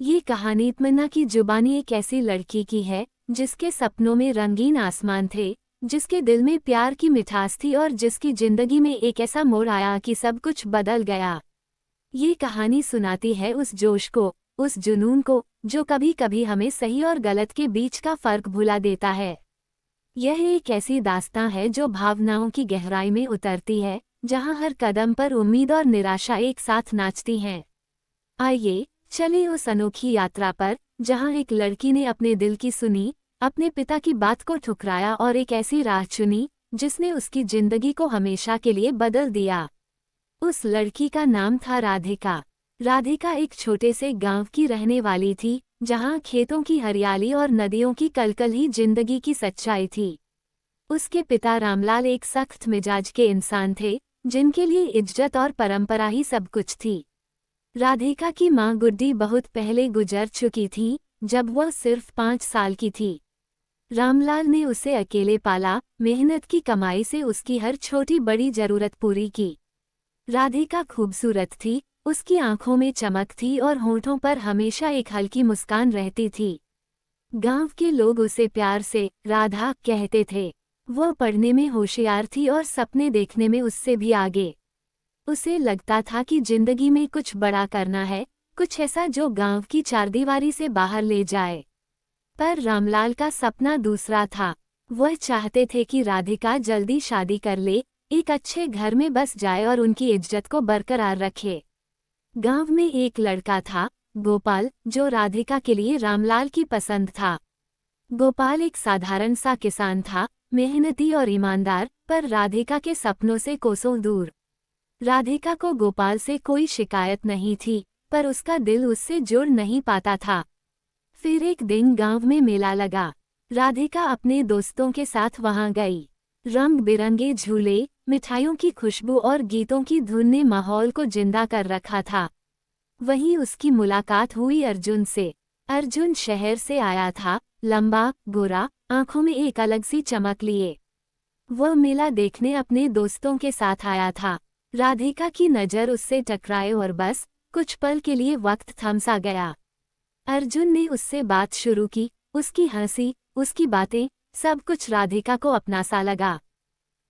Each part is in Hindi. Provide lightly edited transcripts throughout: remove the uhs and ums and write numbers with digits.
ये कहानी तमन्ना की जुबानी एक ऐसी लड़की की है जिसके सपनों में रंगीन आसमान थे, जिसके दिल में प्यार की मिठास थी और जिसकी जिंदगी में एक ऐसा मोड़ आया कि सब कुछ बदल गया। ये कहानी सुनाती है उस जोश को, उस जुनून को, जो कभी कभी हमें सही और गलत के बीच का फर्क भुला देता है। यह एक ऐसी दास्तां है जो भावनाओं की गहराई में उतरती है, जहां हर कदम पर उम्मीद और निराशा एक साथ नाचती हैं। आइए चले उस अनोखी यात्रा पर, जहां एक लड़की ने अपने दिल की सुनी, अपने पिता की बात को ठुकराया और एक ऐसी राह चुनी जिसने उसकी जिंदगी को हमेशा के लिए बदल दिया। उस लड़की का नाम था राधिका। राधिका एक छोटे से गांव की रहने वाली थी, जहां खेतों की हरियाली और नदियों की कलकल ही जिंदगी की सच्चाई थी। उसके पिता रामलाल एक सख्त मिजाज के इंसान थे, जिनके लिए इज्जत और परंपरा ही सब कुछ थी। राधिका की मां गुड्डी बहुत पहले गुजर चुकी थी, जब वह सिर्फ 5 साल की थी। रामलाल ने उसे अकेले पाला, मेहनत की कमाई से उसकी हर छोटी बड़ी जरूरत पूरी की। राधिका खूबसूरत थी, उसकी आंखों में चमक थी और होठों पर हमेशा एक हल्की मुस्कान रहती थी। गांव के लोग उसे प्यार से राधा कहते थे। वह पढ़ने में होशियार थी और सपने देखने में उससे भी आगे। उसे लगता था कि जिंदगी में कुछ बड़ा करना है, कुछ ऐसा जो गांव की चारदीवारी से बाहर ले जाए। पर रामलाल का सपना दूसरा था। वह चाहते थे कि राधिका जल्दी शादी कर ले, एक अच्छे घर में बस जाए और उनकी इज्जत को बरकरार रखे। गांव में एक लड़का था, गोपाल, जो राधिका के लिए रामलाल की पसंद था। गोपाल एक साधारण सा किसान था, मेहनती और ईमानदार, पर राधिका के सपनों से कोसों दूर। राधिका को गोपाल से कोई शिकायत नहीं थी, पर उसका दिल उससे जुड़ नहीं पाता था। फिर एक दिन गांव में मेला लगा। राधिका अपने दोस्तों के साथ वहां गई। रंग बिरंगे झूले, मिठाइयों की खुशबू और गीतों की धुन ने माहौल को जिंदा कर रखा था। वहीं उसकी मुलाकात हुई अर्जुन से। अर्जुन शहर से आया था, लंबा, गोरा, आंखों में एक अलग सी चमक लिए। वह मेला देखने अपने दोस्तों के साथ आया था। राधिका की नज़र उससे टकराए और बस कुछ पल के लिए वक्त थम सा गया। अर्जुन ने उससे बात शुरू की, उसकी हंसी, उसकी बातें, सब कुछ राधिका को अपना सा लगा।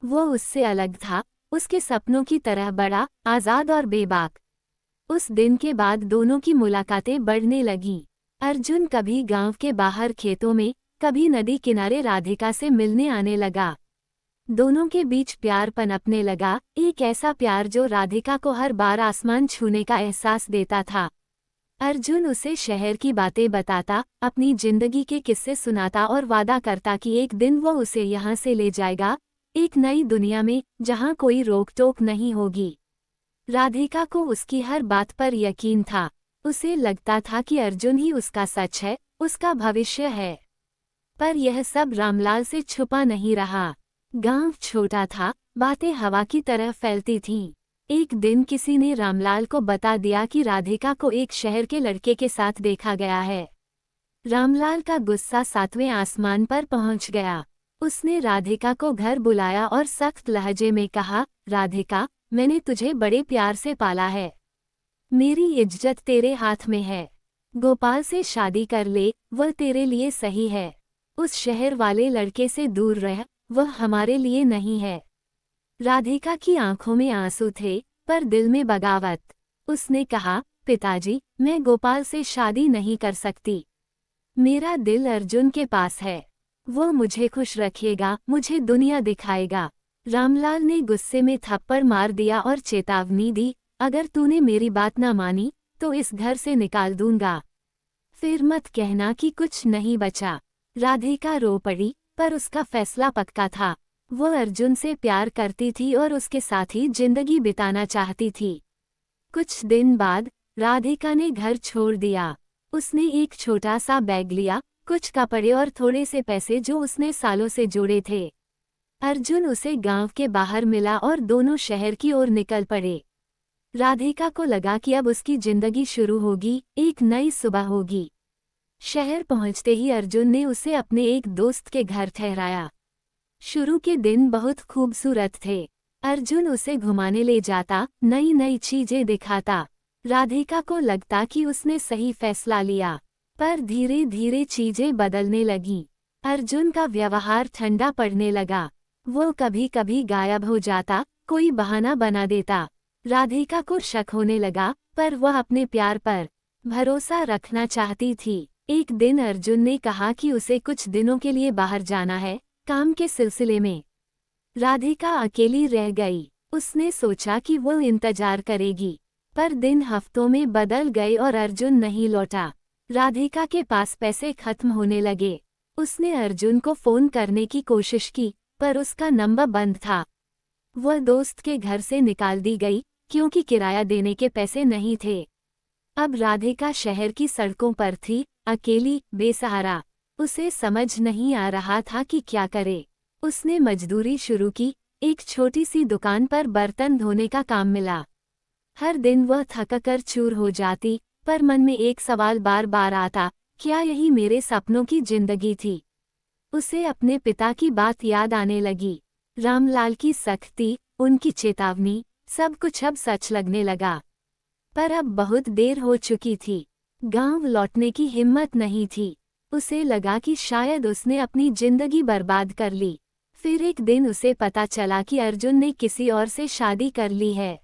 वो उससे अलग था, उसके सपनों की तरह बड़ा, आज़ाद और बेबाक। उस दिन के बाद दोनों की मुलाकातें बढ़ने लगीं। अर्जुन कभी गांव के बाहर खेतों में, कभी नदी किनारे राधिका से मिलने आने लगा। दोनों के बीच प्यार पनपने लगा, एक ऐसा प्यार जो राधिका को हर बार आसमान छूने का एहसास देता था। अर्जुन उसे शहर की बातें बताता, अपनी जिंदगी के किस्से सुनाता और वादा करता कि एक दिन वो उसे यहाँ से ले जाएगा, एक नई दुनिया में, जहाँ कोई रोक टोक नहीं होगी। राधिका को उसकी हर बात पर यकीन था। उसे लगता था कि अर्जुन ही उसका सच है, उसका भविष्य है। पर यह सब रामलाल से छुपा नहीं रहा। गांव छोटा था, बातें हवा की तरह फैलती थीं। एक दिन किसी ने रामलाल को बता दिया कि राधिका को एक शहर के लड़के के साथ देखा गया है। रामलाल का गुस्सा 7वें आसमान पर पहुंच गया। उसने राधिका को घर बुलाया और सख्त लहजे में कहा, राधिका, मैंने तुझे बड़े प्यार से पाला है। मेरी इज्जत तेरे हाथ में है। गोपाल से शादी कर ले, वह तेरे लिए सही है। उस शहर वाले लड़के से दूर रह, वह हमारे लिए नहीं है। राधिका की आंखों में आंसू थे, पर दिल में बगावत। उसने कहा, पिताजी, मैं गोपाल से शादी नहीं कर सकती। मेरा दिल अर्जुन के पास है। वो मुझे खुश रखेगा, मुझे दुनिया दिखाएगा। रामलाल ने गुस्से में थप्पड़ मार दिया और चेतावनी दी, अगर तूने मेरी बात ना मानी, तो इस घर से निकाल दूंगा। फिर मत कहना कि कुछ नहीं बचा। राधिका रो पड़ी, पर उसका फैसला पक्का था। वो अर्जुन से प्यार करती थी और उसके साथ ही जिंदगी बिताना चाहती थी। कुछ दिन बाद राधिका ने घर छोड़ दिया। उसने एक छोटा सा बैग लिया, कुछ कपड़े और थोड़े से पैसे जो उसने सालों से जोड़े थे। अर्जुन उसे गांव के बाहर मिला और दोनों शहर की ओर निकल पड़े। राधिका को लगा कि अब उसकी जिंदगी शुरू होगी, एक नई सुबह होगी। शहर पहुंचते ही अर्जुन ने उसे अपने एक दोस्त के घर ठहराया। शुरू के दिन बहुत खूबसूरत थे। अर्जुन उसे घुमाने ले जाता, नई नई चीजें दिखाता। राधिका को लगता कि उसने सही फैसला लिया, पर धीरे धीरे चीजें बदलने लगीं। अर्जुन का व्यवहार ठंडा पड़ने लगा। वो कभी कभी गायब हो जाता, कोई बहाना बना देता। राधिका को शक होने लगा, पर वह अपने प्यार पर भरोसा रखना चाहती थी। एक दिन अर्जुन ने कहा कि उसे कुछ दिनों के लिए बाहर जाना है, काम के सिलसिले में। राधिका अकेली रह गई। उसने सोचा कि वो इंतजार करेगी, पर दिन हफ्तों में बदल गए और अर्जुन नहीं लौटा। राधिका के पास पैसे खत्म होने लगे। उसने अर्जुन को फोन करने की कोशिश की, पर उसका नंबर बंद था। वह दोस्त के घर से निकाल दी गई, क्योंकि किराया देने के पैसे नहीं थे। अब राधिका शहर की सड़कों पर थी, अकेली, बेसहारा। उसे समझ नहीं आ रहा था कि क्या करे। उसने मजदूरी शुरू की। एक छोटी सी दुकान पर बर्तन धोने का काम मिला। हर दिन वह थककर चूर हो जाती, पर मन में एक सवाल बार बार आता, क्या यही मेरे सपनों की जिंदगी थी? उसे अपने पिता की बात याद आने लगी। रामलाल की सख्ती, उनकी चेतावनी, सब कुछ अब सच लगने लगा। पर अब बहुत देर हो चुकी थी। गांव लौटने की हिम्मत नहीं थी। उसे लगा कि शायद उसने अपनी जिंदगी बर्बाद कर ली। फिर एक दिन उसे पता चला कि अर्जुन ने किसी और से शादी कर ली है।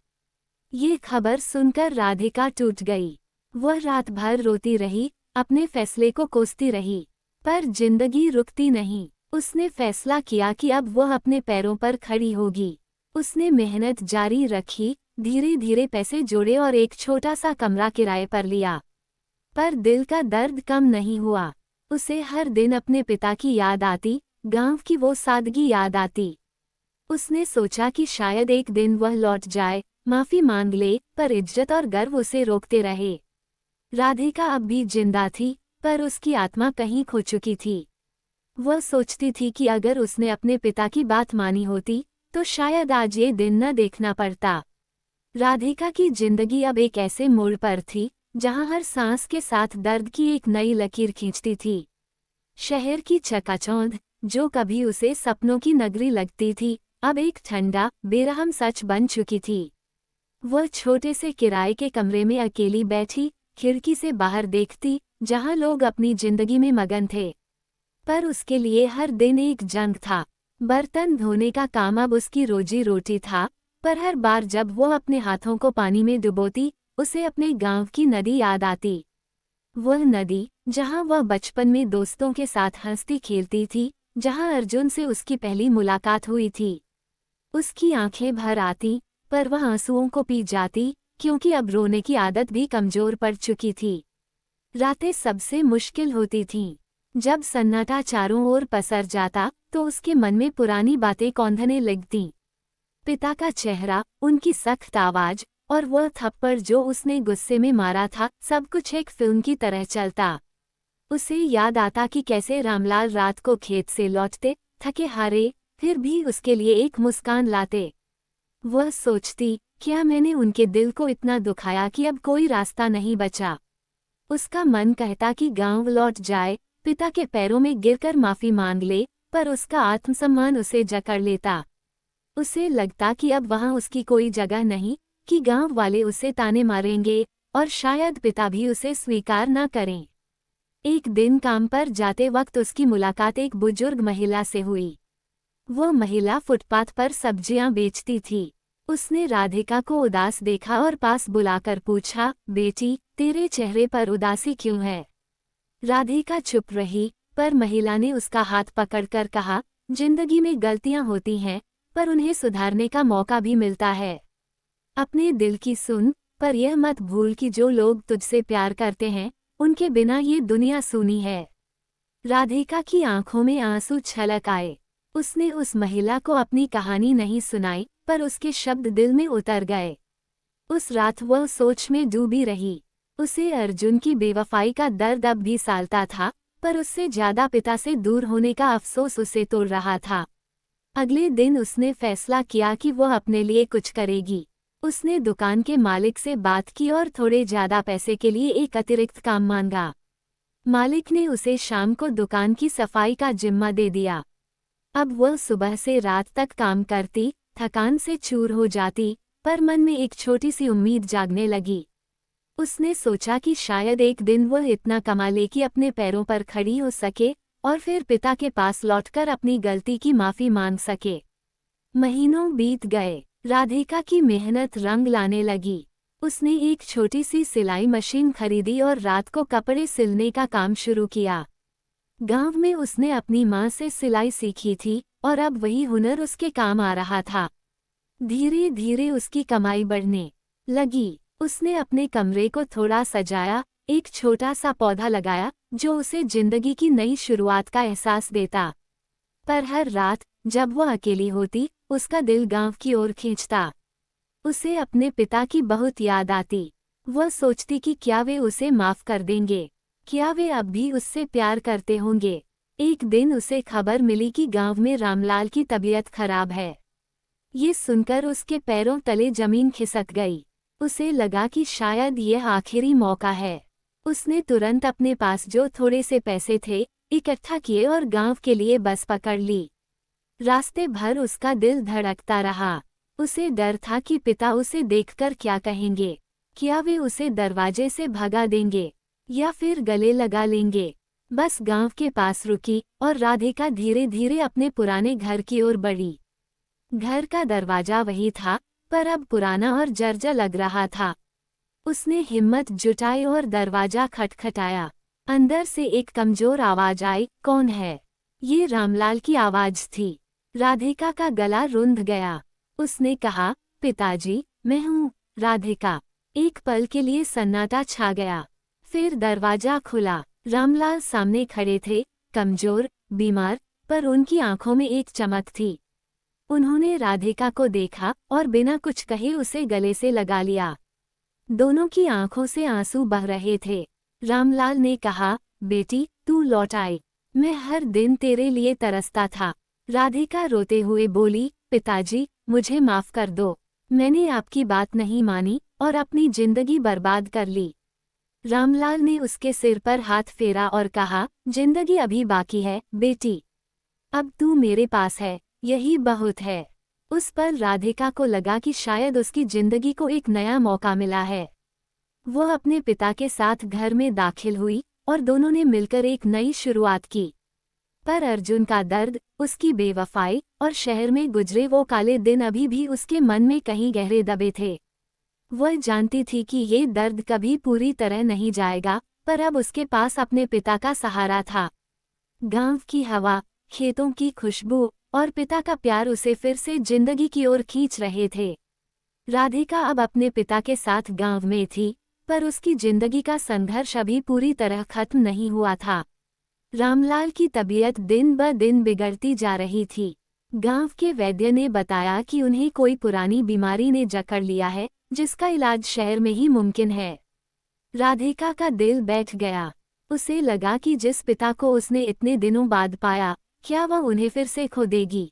ये खबर सुनकर राधिका टूट गई। वह रात भर रोती रही, अपने फैसले को कोसती रही, पर जिंदगी रुकती नहीं। उसने फैसला किया कि अब वह अपने पैरों पर खड़ी होगी। उसने मेहनत जारी रखी, धीरे धीरे पैसे जोड़े और एक छोटा सा कमरा किराए पर लिया। पर दिल का दर्द कम नहीं हुआ। उसे हर दिन अपने पिता की याद आती, गांव की वो सादगी याद आती। उसने सोचा कि शायद एक दिन वह लौट जाए, माफी मांग ले, पर इज्जत और गर्व उसे रोकते रहे। राधिका अब भी जिंदा थी, पर उसकी आत्मा कहीं खो चुकी थी। वह सोचती थी कि अगर उसने अपने पिता की बात मानी होती, तो शायद आज ये दिन न देखना पड़ता। राधिका की जिंदगी अब एक ऐसे मोड़ पर थी, जहां हर सांस के साथ दर्द की एक नई लकीर खींचती थी। शहर की चकाचौंध, जो कभी उसे सपनों की नगरी लगती थी, अब एक ठंडा, बेरहम सच बन चुकी थी। वह छोटे से किराए के कमरे में अकेली बैठी, खिड़की से बाहर देखती, जहां लोग अपनी जिंदगी में मगन थे। पर उसके लिए हर दिन एक जंग था। बर्तन धोने का काम अब उसकी रोजी रोटी था, पर हर बार जब वह अपने हाथों को पानी में डुबोती, उसे अपने गांव की नदी याद आती। वह नदी, जहां वह बचपन में दोस्तों के साथ हंसती खेलती थी, जहां अर्जुन से उसकी पहली मुलाकात हुई थी। उसकी आंखें भर आती, पर वह आंसुओं को पी जाती, क्योंकि अब रोने की आदत भी कमजोर पड़ चुकी थी। रातें सबसे मुश्किल होती थीं। जब सन्नाटा चारों ओर पसर जाता, तो उसके मन में पुरानी बातें कौंधने लगतीं। पिता का चेहरा, उनकी सख्त आवाज, और वह थप्पड़ जो उसने गुस्से में मारा था, सब कुछ एक फिल्म की तरह चलता। उसे याद आता कि कैसे रामलाल रात को खेत से लौटते, थके हारे, फिर भी उसके लिए एक मुस्कान लाते। वह सोचती, क्या मैंने उनके दिल को इतना दुखाया कि अब कोई रास्ता नहीं बचा। उसका मन कहता कि गांव लौट जाए, पिता के पैरों में गिरकर माफी मांग ले, पर उसका आत्मसम्मान उसे जकड़ लेता। उसे लगता कि अब वहां उसकी कोई जगह नहीं, कि गांव वाले उसे ताने मारेंगे, और शायद पिता भी उसे स्वीकार न करें। एक दिन काम पर जाते वक्त उसकी मुलाकात एक बुजुर्ग महिला से हुई। वो महिला फुटपाथ पर सब्जियां बेचती थी। उसने राधिका को उदास देखा और पास बुलाकर पूछा, बेटी, तेरे चेहरे पर उदासी क्यों है? राधिका चुप रही, पर महिला ने उसका हाथ पकड़कर कहा, जिंदगी में गलतियां होती हैं, पर उन्हें सुधारने का मौका भी मिलता है। अपने दिल की सुन, पर यह मत भूल कि जो लोग तुझसे प्यार करते हैं, उनके बिना ये दुनिया सूनी है। राधिका की आंखों में आंसू छलक आए। उसने उस महिला को अपनी कहानी नहीं सुनाई, पर उसके शब्द दिल में उतर गए। उस रात वह सोच में डूबी रही। उसे अर्जुन की बेवफाई का दर्द अब भी सालता था, पर उससे ज्यादा पिता से दूर होने का अफसोस उसे तोड़ रहा था। अगले दिन उसने फैसला किया कि वह अपने लिए कुछ करेगी। उसने दुकान के मालिक से बात की और थोड़े ज्यादा पैसे के लिए एक अतिरिक्त काम मांगा। मालिक ने उसे शाम को दुकान की सफाई का जिम्मा दे दिया। अब वह सुबह से रात तक काम करती, थकान से चूर हो जाती, पर मन में एक छोटी सी उम्मीद जागने लगी। उसने सोचा कि शायद एक दिन वह इतना कमा ले कि अपने पैरों पर खड़ी हो सके और फिर पिता के पास लौटकर अपनी गलती की माफ़ी मांग सके। महीनों बीत गए। राधिका की मेहनत रंग लाने लगी। उसने एक छोटी सी सिलाई मशीन खरीदी और रात को कपड़े सिलने का काम शुरू किया। गांव में उसने अपनी माँ से सिलाई सीखी थी और अब वही हुनर उसके काम आ रहा था। धीरे धीरे उसकी कमाई बढ़ने लगी। उसने अपने कमरे को थोड़ा सजाया, एक छोटा सा पौधा लगाया जो उसे जिंदगी की नई शुरुआत का एहसास देता। पर हर रात जब वह अकेली होती, उसका दिल गांव की ओर खींचता। उसे अपने पिता की बहुत याद आती। वह सोचती कि क्या वे उसे माफ कर देंगे, क्या वे अब भी उससे प्यार करते होंगे। एक दिन उसे खबर मिली कि गांव में रामलाल की तबीयत खराब है। ये सुनकर उसके पैरों तले जमीन खिसक गई। उसे लगा कि शायद यह आखिरी मौका है। उसने तुरंत अपने पास जो थोड़े से पैसे थे इकट्ठा किए और गांव के लिए बस पकड़ ली। रास्ते भर उसका दिल धड़कता रहा। उसे डर था कि पिता उसे देखकर क्या कहेंगे। क्या वे उसे दरवाजे से भगा देंगे या फिर गले लगा लेंगे। बस गांव के पास रुकी और राधिका धीरे धीरे अपने पुराने घर की ओर बढ़ी। घर का दरवाजा वही था, पर अब पुराना और जर्जर लग रहा था। उसने हिम्मत जुटाई और दरवाजा खटखटाया। अंदर से एक कमजोर आवाज आई, कौन है? ये रामलाल की आवाज थी। राधिका का गला रुंध गया। उसने कहा, पिताजी, मैं हूँ। राधिका। एक पल के लिए सन्नाटा छा गया। फिर दरवाजा खुला। रामलाल सामने खड़े थे, कमजोर, बीमार, पर उनकी आंखों में एक चमक थी। उन्होंने राधिका को देखा और बिना कुछ कहे उसे गले से लगा लिया। दोनों की आंखों से आंसू बह रहे थे। रामलाल ने कहा, बेटी, तू लौट आई। मैं हर दिन तेरे लिए तरसता था। राधिका रोते हुए बोली, पिताजी, मुझे माफ कर दो। मैंने आपकी बात नहीं मानी और अपनी जिंदगी बर्बाद कर ली। रामलाल ने उसके सिर पर हाथ फेरा और कहा, जिंदगी अभी बाकी है, बेटी। अब तू मेरे पास है, यही बहुत है। उस पर राधिका को लगा कि शायद उसकी जिंदगी को एक नया मौका मिला है। वह अपने पिता के साथ घर में दाखिल हुई और दोनों ने मिलकर एक नई शुरुआत की। पर अर्जुन का दर्द, उसकी बेवफाई और शहर में गुजरे वो काले दिन अभी भी उसके मन में कहीं गहरे दबे थे। वह जानती थी कि ये दर्द कभी पूरी तरह नहीं जाएगा, पर अब उसके पास अपने पिता का सहारा था। गांव की हवा, खेतों की खुशबू और पिता का प्यार उसे फिर से जिंदगी की ओर खींच रहे थे। राधिका अब अपने पिता के साथ गांव में थी, पर उसकी जिंदगी का संघर्ष अभी पूरी तरह खत्म नहीं हुआ था। रामलाल की तबीयत दिन ब दिन बिगड़ती जा रही थी। गांव के वैद्य ने बताया कि उन्हें कोई पुरानी बीमारी ने जकड़ लिया है, जिसका इलाज शहर में ही मुमकिन है। राधिका का दिल बैठ गया। उसे लगा कि जिस पिता को उसने इतने दिनों बाद पाया, क्या वह उन्हें फिर से खो देगी।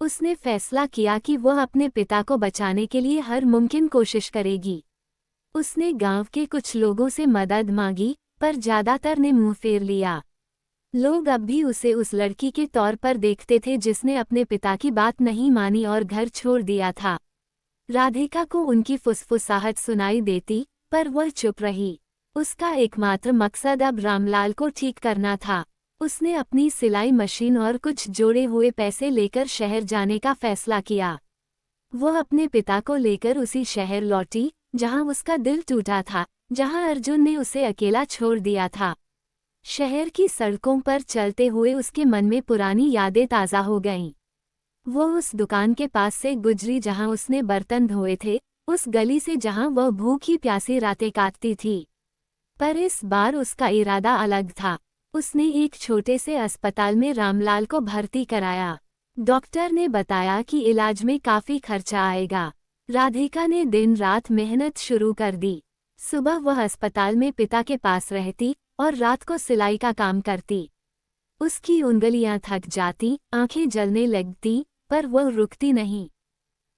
उसने फैसला किया कि वह अपने पिता को बचाने के लिए हर मुमकिन कोशिश करेगी। उसने गांव के कुछ लोगों से मदद मांगी, पर ज्यादातर ने मुंह फेर लिया। लोग अब भी उसे उस लड़की के तौर पर देखते थे जिसने अपने पिता की बात नहीं मानी और घर छोड़ दिया था। राधिका को उनकी फुसफुसाहट सुनाई देती, पर वह चुप रही। उसका एकमात्र मकसद अब रामलाल को ठीक करना था। उसने अपनी सिलाई मशीन और कुछ जोड़े हुए पैसे लेकर शहर जाने का फैसला किया। वह अपने पिता को लेकर उसी शहर लौटी जहां उसका दिल टूटा था, जहां अर्जुन ने उसे अकेला छोड़ दिया था। शहर की सड़कों पर चलते हुए उसके मन में पुरानी यादें ताज़ा हो गईं। वो उस दुकान के पास से गुजरी जहां उसने बर्तन धोए थे, उस गली से जहां वह भूखी प्यासी रातें काटती थी। पर इस बार उसका इरादा अलग था। उसने एक छोटे से अस्पताल में रामलाल को भर्ती कराया। डॉक्टर ने बताया कि इलाज में काफ़ी खर्चा आएगा। राधिका ने दिन रात मेहनत शुरू कर दी। सुबह वह अस्पताल में पिता के पास रहती और रात को सिलाई का काम करती। उसकी उंगलियां थक जाती, आंखें जलने लगती, पर वह रुकती नहीं।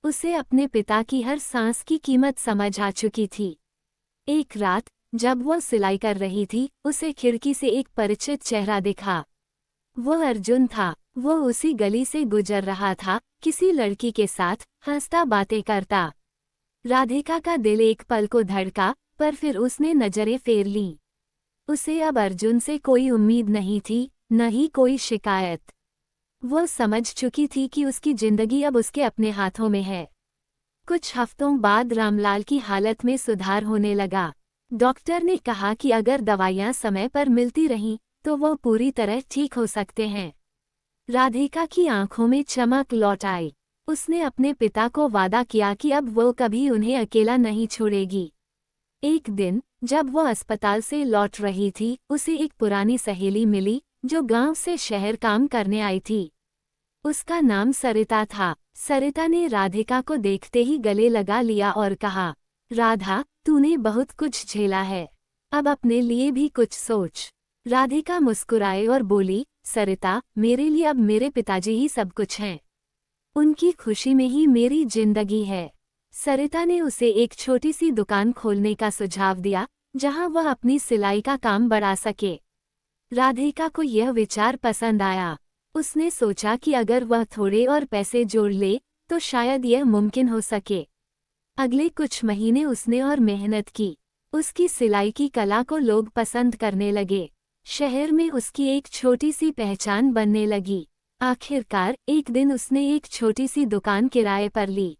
उसे अपने पिता की हर सांस की कीमत समझ आ चुकी थी। एक रात जब वह सिलाई कर रही थी, उसे खिड़की से एक परिचित चेहरा दिखा। वह अर्जुन था। वह उसी गली से गुजर रहा था, किसी लड़की के साथ हंसता बातें करता। राधिका का दिल एक पल को धड़का, पर फिर उसने नजरें फेर लीं। उसे अब अर्जुन से कोई उम्मीद नहीं थी, न ही कोई शिकायत। वो समझ चुकी थी कि उसकी जिंदगी अब उसके अपने हाथों में है। कुछ हफ्तों बाद रामलाल की हालत में सुधार होने लगा। डॉक्टर ने कहा कि अगर दवाइयां समय पर मिलती रहीं तो वो पूरी तरह ठीक हो सकते हैं। राधिका की आंखों में चमक लौट आई। उसने अपने पिता को वादा किया कि अब वो कभी उन्हें अकेला नहीं छोड़ेगी। एक दिन जब वो अस्पताल से लौट रही थी, उसे एक पुरानी सहेली मिली जो गांव से शहर काम करने आई थी। उसका नाम सरिता था। सरिता ने राधिका को देखते ही गले लगा लिया और कहा, राधा, तूने बहुत कुछ झेला है, अब अपने लिए भी कुछ सोच। राधिका मुस्कुराए और बोली, सरिता, मेरे लिए अब मेरे पिताजी ही सब कुछ हैं। उनकी खुशी में ही मेरी जिंदगी है। सरिता ने उसे एक छोटी सी दुकान खोलने का सुझाव दिया, जहां वह अपनी सिलाई का काम बढ़ा सके। राधिका को यह विचार पसंद आया। उसने सोचा कि अगर वह थोड़े और पैसे जोड़ ले तो शायद यह मुमकिन हो सके। अगले कुछ महीने उसने और मेहनत की। उसकी सिलाई की कला को लोग पसंद करने लगे। शहर में उसकी एक छोटी सी पहचान बनने लगी। आखिरकार एक दिन उसने एक छोटी सी दुकान किराए पर ली।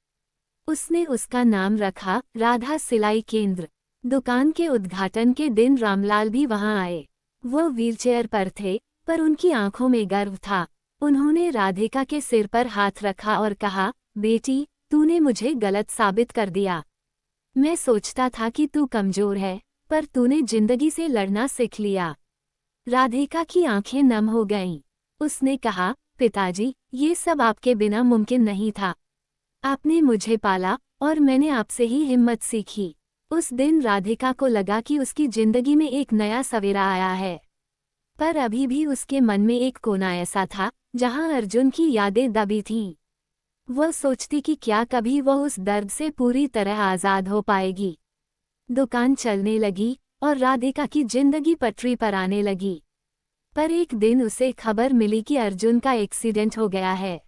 उसने उसका नाम रखा राधा सिलाई केंद्र। दुकान के उद्घाटन के दिन रामलाल भी वहां आए। वो व्हीलचेयर पर थे, पर उनकी आंखों में गर्व था। उन्होंने राधिका के सिर पर हाथ रखा और कहा, बेटी, तूने मुझे गलत साबित कर दिया। मैं सोचता था कि तू कमजोर है, पर तूने जिंदगी से लड़ना सीख लिया। राधिका की आंखें नम हो गईं। उसने कहा, पिताजी, ये सब आपके बिना मुमकिन नहीं था। आपने मुझे पाला और मैंने आपसे ही हिम्मत सीखी। उस दिन राधिका को लगा कि उसकी जिंदगी में एक नया सवेरा आया है। पर अभी भी उसके मन में एक कोना ऐसा था जहां अर्जुन की यादें दबी थीं। वह सोचती कि क्या कभी वह उस दर्द से पूरी तरह आज़ाद हो पाएगी। दुकान चलने लगी और राधिका की जिंदगी पटरी पर आने लगी। पर एक दिन उसे खबर मिली कि अर्जुन का एक्सीडेंट हो गया है।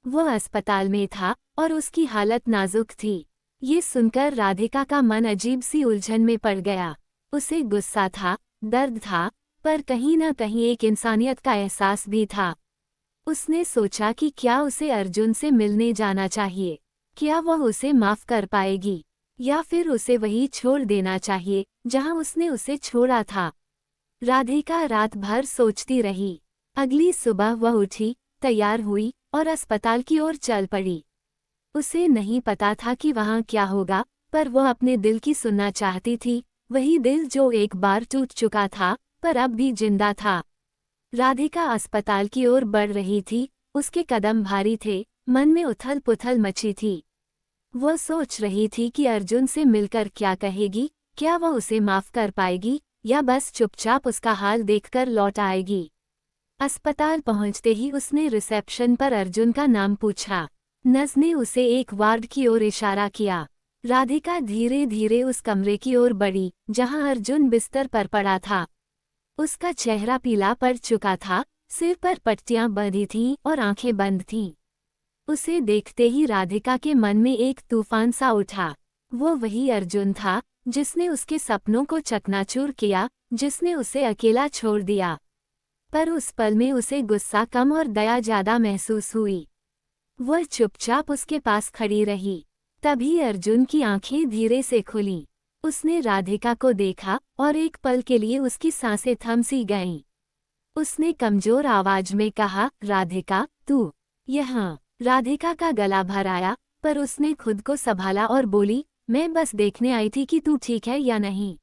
वह अस्पताल में था और उसकी हालत नाजुक थी। ये सुनकर राधिका का मन अजीब सी उलझन में पड़ गया। उसे गुस्सा था, दर्द था, पर कहीं न कहीं एक इंसानियत का एहसास भी था। उसने सोचा कि क्या उसे अर्जुन से मिलने जाना चाहिए। क्या वह उसे माफ कर पाएगी, या फिर उसे वही छोड़ देना चाहिए जहां उसने उसे छोड़ा था। राधिका रात भर सोचती रही। अगली सुबह वह उठी, तैयार हुई और अस्पताल की ओर चल पड़ी। उसे नहीं पता था कि वहां क्या होगा, पर वह अपने दिल की सुनना चाहती थी, वही दिल जो एक बार टूट चुका था पर अब भी जिंदा था। राधिका अस्पताल की ओर बढ़ रही थी। उसके कदम भारी थे, मन में उथल पुथल मची थी। वह सोच रही थी कि अर्जुन से मिलकर क्या कहेगी, क्या वह उसे माफ कर पाएगी या बस चुपचाप उसका हाल देखकर लौट आएगी। अस्पताल पहुंचते ही उसने रिसेप्शन पर अर्जुन का नाम पूछा। नर्स ने उसे एक वार्ड की ओर इशारा किया। राधिका धीरे धीरे उस कमरे की ओर बढ़ी जहां अर्जुन बिस्तर पर पड़ा था। उसका चेहरा पीला पड़ चुका था, सिर पर पट्टियां बंधी थीं और आंखें बंद थीं। उसे देखते ही राधिका के मन में एक तूफान सा उठा। वो वही अर्जुन था जिसने उसके सपनों को चकनाचूर किया, जिसने उसे अकेला छोड़ दिया। पर उस पल में उसे गुस्सा कम और दया ज्यादा महसूस हुई। वह चुपचाप उसके पास खड़ी रही। तभी अर्जुन की आंखें धीरे से खुलीं। उसने राधिका को देखा और एक पल के लिए उसकी सांसें थम सी गईं। उसने कमजोर आवाज में कहा, राधिका, तू यहाँ। राधिका का गला भर आया, पर उसने खुद को संभाला और बोली, मैं बस देखने आई थी कि तू ठीक है या नहीं।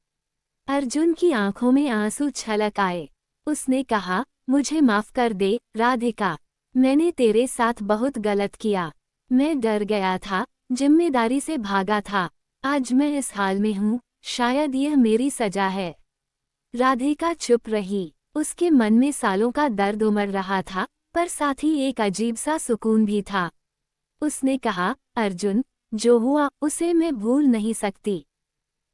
अर्जुन की आंखों में आंसू छलक आए। उसने कहा, मुझे माफ कर दे राधिका, मैंने तेरे साथ बहुत गलत किया। मैं डर गया था, जिम्मेदारी से भागा था। आज मैं इस हाल में हूँ, शायद यह मेरी सजा है। राधिका चुप रही। उसके मन में सालों का दर्द उमड़ रहा था, पर साथ ही एक अजीब सा सुकून भी था। उसने कहा, अर्जुन, जो हुआ उसे मैं भूल नहीं सकती,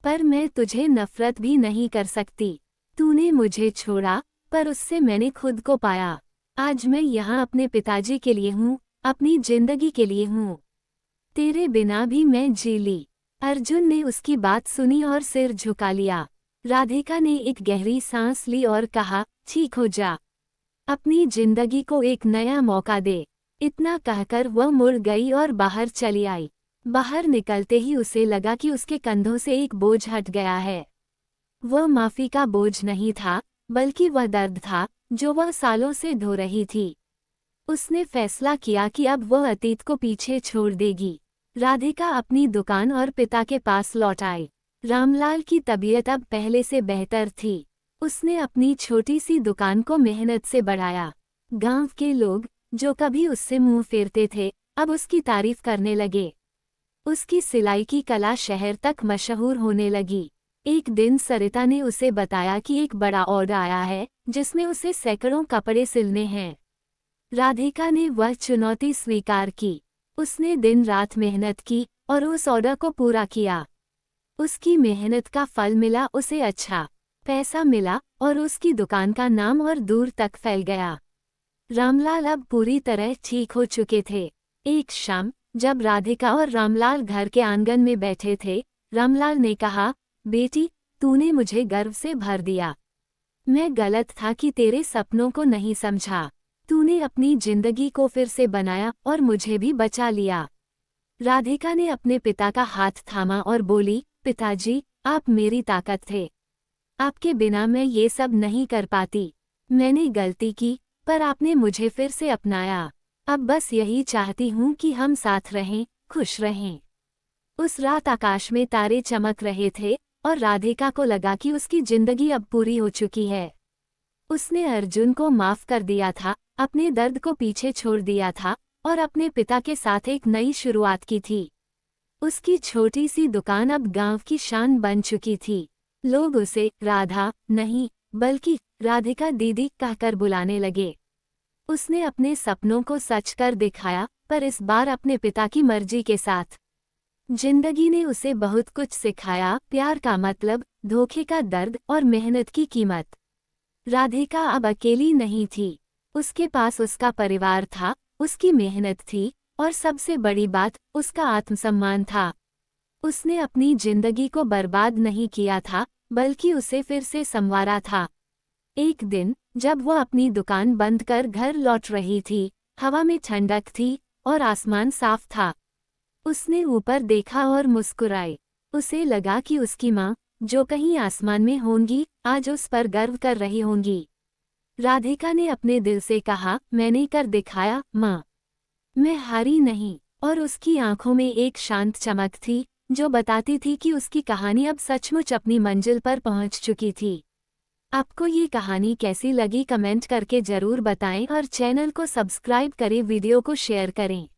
पर मैं तुझे नफरत भी नहीं कर सकती। तूने मुझे छोड़ा, पर उससे मैंने खुद को पाया। आज मैं यहाँ अपने पिताजी के लिए हूँ, अपनी जिंदगी के लिए हूँ। तेरे बिना भी मैं जी ली। अर्जुन ने उसकी बात सुनी और सिर झुका लिया। राधिका ने एक गहरी सांस ली और कहा, ठीक हो जा, अपनी जिंदगी को एक नया मौका दे। इतना कहकर वह मुड़ गई और बाहर चली आई। बाहर निकलते ही उसे लगा कि उसके कंधों से एक बोझ हट गया है। वह माफी का बोझ नहीं था, बल्कि वह दर्द था जो वह सालों से ढो रही थी। उसने फैसला किया कि अब वह अतीत को पीछे छोड़ देगी। राधिका अपनी दुकान और पिता के पास लौट आई। रामलाल की तबीयत अब पहले से बेहतर थी। उसने अपनी छोटी सी दुकान को मेहनत से बढ़ाया। गांव के लोग, जो कभी उससे मुंह फेरते थे, अब उसकी तारीफ करने लगे। उसकी सिलाई की कला शहर तक मशहूर होने लगी। एक दिन सरिता ने उसे बताया कि एक बड़ा ऑर्डर आया है जिसमें उसे सैकड़ों कपड़े सिलने हैं। राधिका ने वह चुनौती स्वीकार की। उसने दिन रात मेहनत की और उस ऑर्डर को पूरा किया। उसकी मेहनत का फल मिला, उसे अच्छा पैसा मिला और उसकी दुकान का नाम और दूर तक फैल गया। रामलाल अब पूरी तरह ठीक हो चुके थे। एक शाम जब राधिका और रामलाल घर के आंगन में बैठे थे, रामलाल ने कहा, बेटी, तूने मुझे गर्व से भर दिया। मैं गलत था कि तेरे सपनों को नहीं समझा। तूने अपनी जिंदगी को फिर से बनाया और मुझे भी बचा लिया। राधिका ने अपने पिता का हाथ थामा और बोली, पिताजी, आप मेरी ताकत थे। आपके बिना मैं ये सब नहीं कर पाती। मैंने गलती की, पर आपने मुझे फिर से अपनाया। अब बस यही चाहती हूँ कि हम साथ रहें, खुश रहें। उस रात आकाश में तारे चमक रहे थे और राधिका को लगा कि उसकी जिंदगी अब पूरी हो चुकी है। उसने अर्जुन को माफ कर दिया था, अपने दर्द को पीछे छोड़ दिया था और अपने पिता के साथ एक नई शुरुआत की थी। उसकी छोटी सी दुकान अब गांव की शान बन चुकी थी। लोग उसे राधा नहीं, बल्कि राधिका दीदी कहकर बुलाने लगे। उसने अपने सपनों को सच कर दिखाया, पर इस बार अपने पिता की मर्जी के साथ। जिंदगी ने उसे बहुत कुछ सिखाया, प्यार का मतलब, धोखे का दर्द और मेहनत की कीमत। राधिका अब अकेली नहीं थी। उसके पास उसका परिवार था, उसकी मेहनत थी और सबसे बड़ी बात, उसका आत्मसम्मान था। उसने अपनी जिंदगी को बर्बाद नहीं किया था, बल्कि उसे फिर से संवारा था। एक दिन जब वह अपनी दुकान बंद कर घर लौट रही थी, हवा में ठंडक थी और आसमान साफ था। उसने ऊपर देखा और मुस्कुराई। उसे लगा कि उसकी माँ, जो कहीं आसमान में होंगी, आज उस पर गर्व कर रही होंगी। राधिका ने अपने दिल से कहा, मैंने कर दिखाया माँ, मैं हारी नहीं। और उसकी आंखों में एक शांत चमक थी जो बताती थी कि उसकी कहानी अब सचमुच अपनी मंजिल पर पहुंच चुकी थी। आपको ये कहानी कैसी लगी कमेंट करके ज़रूर बताएं और चैनल को सब्सक्राइब करें, वीडियो को शेयर करें।